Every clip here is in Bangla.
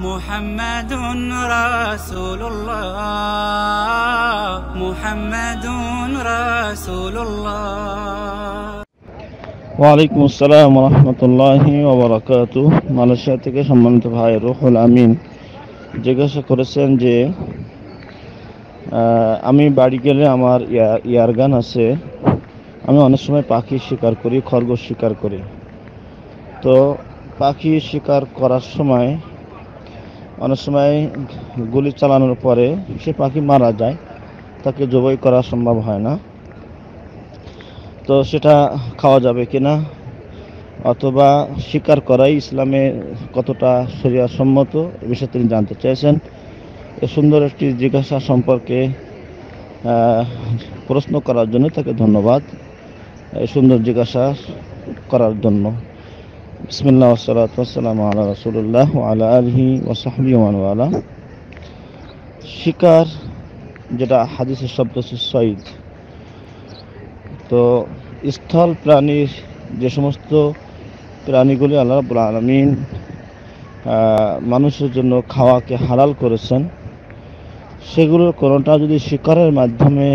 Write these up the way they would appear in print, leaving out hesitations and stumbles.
মুহাম্মাদুন রাসূলুল্লাহ মুহাম্মাদুন রাসূলুল্লাহ। ওয়ালাইকুম আসসালাম ওয়া রাহমাতুল্লাহি ওয়া বারাকাতুহু। মালয়েশিয়া থেকে সম্মানিত ভাই রুহুল আমিন জিজ্ঞাসা করেছেন যে আমি বাড়ি গেলে আমার ইয়ারগান আছে, আমি অনেক সময় পাখি শিকার করি, খরগোশ শিকার করি। তো পাখি শিকার করার সময় অনেক সময় গুলি চালানোর পরে সে পাখি মারা যায়, তাকে জবাই করা সম্ভব হয় না। তো সেটা খাওয়া যাবে কিনা, অথবা শিকার করাই ইসলামে কতটা শরিয়াসম্মত, এ বিষয়ে তিনি জানতে চেয়েছেন। এ সুন্দর একটি জিজ্ঞাসা সম্পর্কে প্রশ্ন করার জন্য তাকে ধন্যবাদ, এই সুন্দর জিজ্ঞাসা করার জন্য। বিসমিল্লাহ ওয়াসসালাতু ওয়াসসালামু আলা রাসূলিল্লাহ ওয়া আলা আলিহি ওয়া সাহবিহি ওয়া মান ওয়ালা। শিকার, যেটা হাদিসের শব্দ হচ্ছে সঈদ। তো স্থল প্রাণীর যে সমস্ত প্রাণীগুলি আল্লাহ রাব্বুল আলামিন মানুষের জন্য খাওয়াকে হালাল করেছেন, সেগুলোর কোনোটা যদি শিকারের মাধ্যমে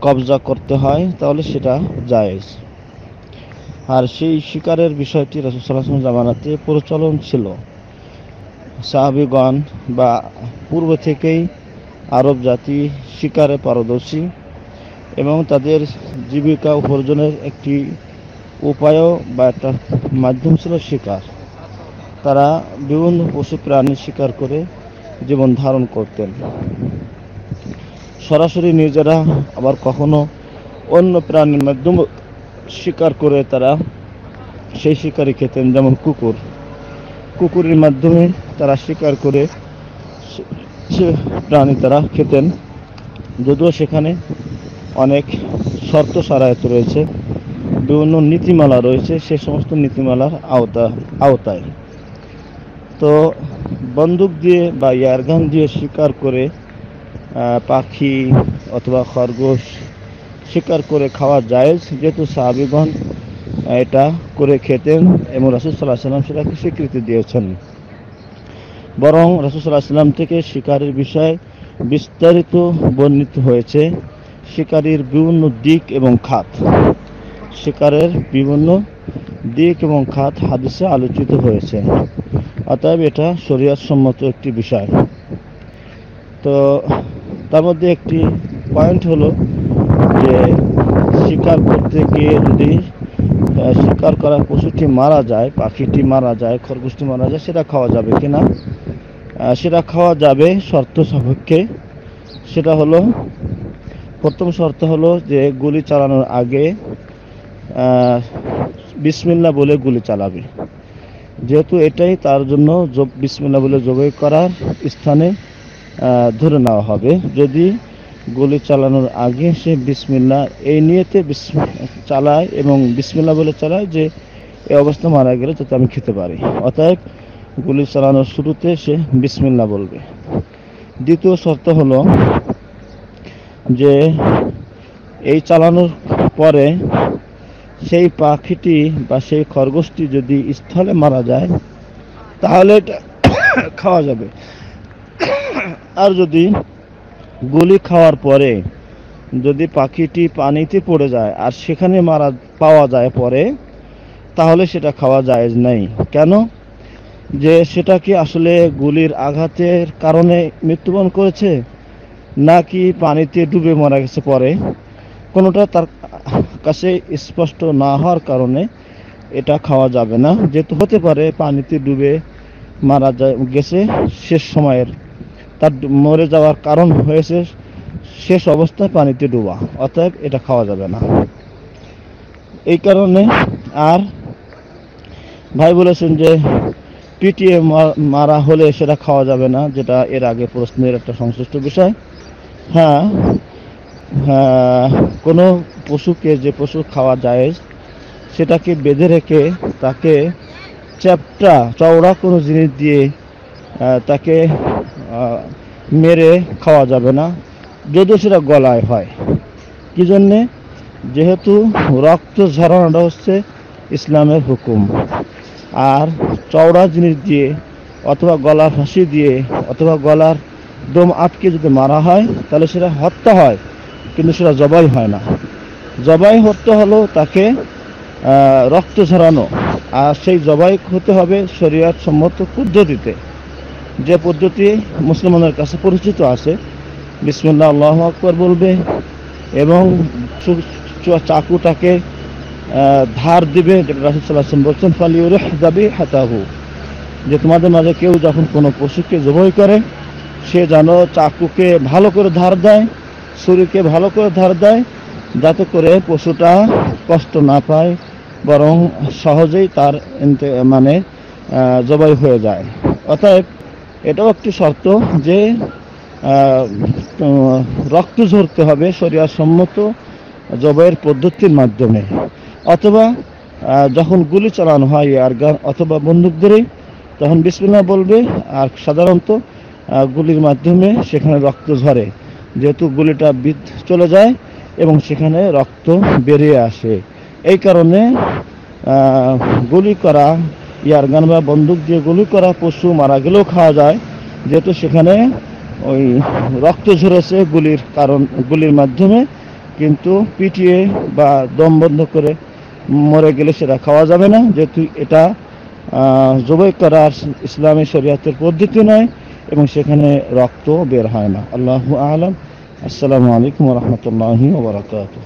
কবজা করতে হয় তাহলে সেটা জায়েজ। আর সেই শিকারের বিষয়টি রাসূল সাল্লাল্লাহু আলাইহি ওয়াসাল্লাম জামানাতে প্রচলন ছিল। সাহাবীগণ বা পূর্ব থেকেই আরব জাতি শিকারে পারদর্শী এবং তাদের জীবিকা উপার্জনের একটি উপায়ও বা একটা মাধ্যম ছিল শিকার। তারা বিভিন্ন পশু প্রাণী শিকার করে জীবন ধারণ করতেন। সরাসরি নিজেরা আবার কখনো অন্য প্রাণীর মাধ্যমে শিকার করে তারা সেই শিকারই খেতেন। যেমন কুকুরের মাধ্যমে তারা শিকার করে সে প্রাণী তারা খেতেন, যদিও সেখানে অনেক শর্ত শারায়েত রয়েছে, বিভিন্ন নীতিমালা রয়েছে, সে সমস্ত নীতিমালার আওতায়। তো বন্দুক দিয়ে বা ইয়ারগান দিয়ে শিকার করে পাখি অথবা খরগোশ শিকার করে খাওয়া জায়েজ, যেহেতু সাহাবীগণ এটা করে খেতেন এবং রাসূল সাল্লাল্লাহু আলাইহি ওয়াসাল্লাম সেটাকে স্বীকৃতি দিয়েছেন। বরং রাসূল সাল্লাল্লাহু আলাইহি ওয়াসাল্লাম থেকে শিকারের বিষয়ে বিস্তারিত বর্ণিত হয়েছে। শিকারীর বিভিন্ন দিক এবং খাত, শিকারের বিভিন্ন দিক এবং খাত হাদিসে আলোচিত হয়েছে। অতএব এটা শরীয়তসম্মত একটি বিষয়। তো তার মধ্যে একটি পয়েন্ট হলো যে শিকার করতে গিয়ে যদি শিকার করা পশুটি মারা যায়, পাখিটি মারা যায়, খরগোশটি মারা যায়, সেটা খাওয়া যাবে কিনা? সেটা খাওয়া যাবে শর্ত সাপেক্ষে। সেটা হলো, প্রথম শর্ত হলো যে গুলি চালানোর আগে বিসমিল্লাহ বলে গুলি চালাবে, যেহেতু এটাই তার জন্য বিসমিল্লাহ বলে জবাই করার স্থানে ধরে নেওয়া হবে। যদি গুলি চালানোর আগে সে বিসমিল্লাহ এই নিয়তে চালায় এবং বিসমিল্লাহ বলে চালায় যে এই অবস্থা মারা গেলে যাতে আমি খেতে পারি, অতএব গুলি চালানোর শুরুতে সে বিসমিল্লাহ বলবে। দ্বিতীয় শর্ত হলো যে এই চালানোর পরে সেই পাখিটি বা সেই খরগোশটি যদি স্থলে মারা যায় তাহলে এটা খাওয়া যাবে। আর যদি গুলি খাওয়ার পরে যদি পাখিটি পানিতে পড়ে যায় আর সেখানে পাওয়া যায় পরে, তাহলে সেটা খাওয়া জায়েজ নাই। কেন? যে সেটা কি আসলে গুলির আঘাতের কারণে মৃত্যুবরণ করেছে, নাকি পানিতে ডুবে মারা গেছে পরে, কোনোটা তার কাছে স্পষ্ট না হওয়ার কারণে এটা খাওয়া যাবে না। যেহেতু হতে পারে পানিতে ডুবে মারা গেছে শেষ সময়ের, তার মরে যাওয়ার কারণ হয়েছে শেষ অবস্থায় পানিতে ডুবা, অতএব এটা খাওয়া যাবে না। এই কারণে আর ভাই বলেছেন যে পিটিয়ে মারা হলে সেটা খাওয়া যাবে না, যেটা এর আগে প্রশ্নের একটা সংশ্লিষ্ট বিষয়। হ্যাঁ, কোনো পশুকে, যে পশু খাওয়া যায়, সেটাকে বেঁধে রেখে তাকে চ্যাপ্টা চওড়া কোনো জিনিস দিয়ে তাকে মেরে খাওয়া যাবে না, যদিও সেটা গলায় হয়। কি জন্যে? যেহেতু রক্ত ঝরানোটা হচ্ছে ইসলামের হুকুম, আর চওড়া জিনিস দিয়ে অথবা গলা ফাঁসি দিয়ে অথবা গলার দম আটকে যদি মারা হয় তাহলে সেটা হত্যা হয়, কিন্তু সেটা জবাই হয় না। জবাই হত্যা হলো তাকে রক্ত ঝরানো, আর সেই জবাই হতে হবে শরীয়ত সম্মত পদ্ধতিতে, যে পদ্ধতি মুসলমানের কাছে পরিচিত আছে। বিসমিল্লাহ আল্লাহু আকবার বলবে এবং চাকুটাকে ধার দিবে, যেটা রাসূল সাল্লাল্লাহু আলাইহি ওয়াসাল্লাম বলছেন ফালিউরিহ যাবিহাতাহু, যে তোমাদের মাঝে কেউ যখন কোনো পশুকে জবাই করে সে যেন চাকুকে ভালো করে ধার দেয়, ছুরিকে ভালো করে ধার দেয়, যাতে করে পশুটা কষ্ট না পায়, বরং সহজেই তার মানে জবাই হয়ে যায়। অতএব এটাও একটি শর্ত যে রক্ত ঝরতে হবে শরীয়ত সম্মত জবাইয়ের পদ্ধতির মাধ্যমে, অথবা যখন গুলি চালানো হয় এয়ারগান অথবা বন্দুক ধরেই তখন বিসমিল্লাহ বলবে, আর সাধারণত গুলির মাধ্যমে সেখানে রক্ত ঝরে, যেহেতু গুলিটা চলে যায় এবং সেখানে রক্ত বেরিয়ে আসে। এই কারণে গুলি করা এয়ারগান বা বন্দুক দিয়ে গুলি করা পশু মারা গেলেও খাওয়া যায়, যেহেতু সেখানে ওই রক্ত ঝরেছে গুলির মাধ্যমে, কিন্তু পিটিয়ে বা দম বন্ধ করে মরে গেলে সেটা খাওয়া যাবে না, যেহেতু এটা জবাই করার ইসলামী শরীয়তের পদ্ধতি নয় এবং সেখানে রক্ত বের হয় না। আল্লাহু আ'লাম। আসসালামু আলাইকুম ওয়া রাহমাতুল্লাহি ওয়া বারাকাতুহু।